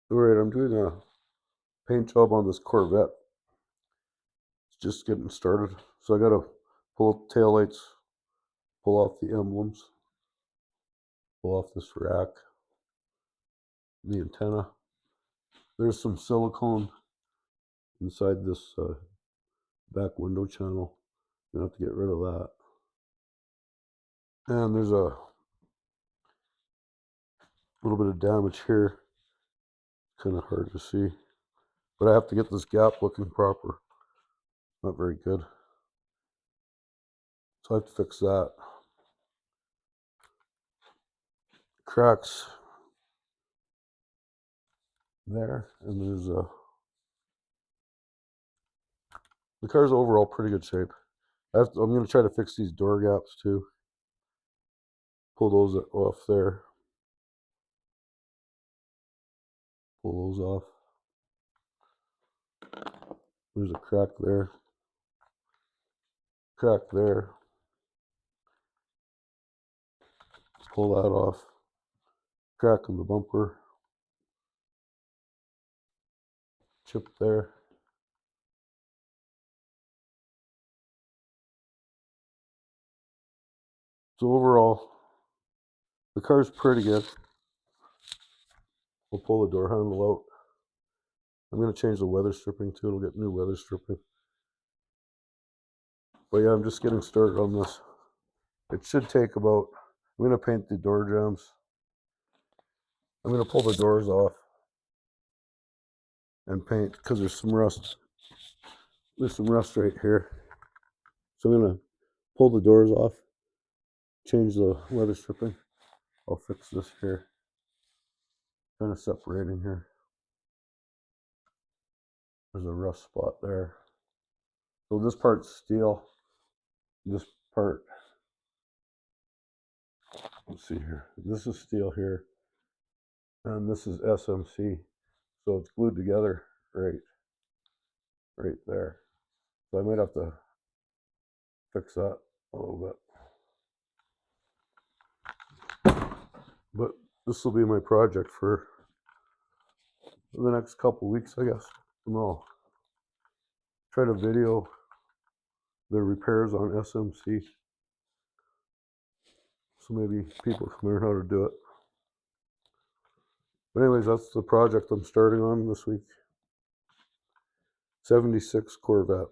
Alright, I'm doing a paint job on this Corvette. It's just getting started. So I gotta pull up the taillights, pull off the emblems, pull off this rack, the antenna. There's some silicone inside this back window channel. I'm gonna have to get rid of that. And there's a little bit of damage here. Kind of hard to see. But I have to get this gap looking proper. Not very good. So I have to fix that. Cracks there, and there's a the car's overall pretty good shape. I'm going to try to fix these door gaps too. Pull those off there. Pull those off. There's a crack there. Crack there. Pull that off. Crack in the bumper. Chip there. So overall, the car's pretty good. We'll pull the door handle out. I'm going to change the weather stripping too. It'll get new weather stripping. But yeah, I'm just getting started on this. It should take about, I'm going to paint the door jambs. I'm going to pull the doors off and paint because there's some rust. There's some rust right here. So I'm going to pull the doors off, change the weather stripping. I'll fix this here. Kind of separating here. There's a rust spot there. So this part's steel. This part, let's see here. This is steel here. And this is SMC. So it's glued together right there. So I might have to fix that a little bit. But this will be my project for the next couple weeks, I guess. And I'll try to video the repairs on SMC. So maybe people can learn how to do it. But anyways, that's the project I'm starting on this week. 76 Corvette.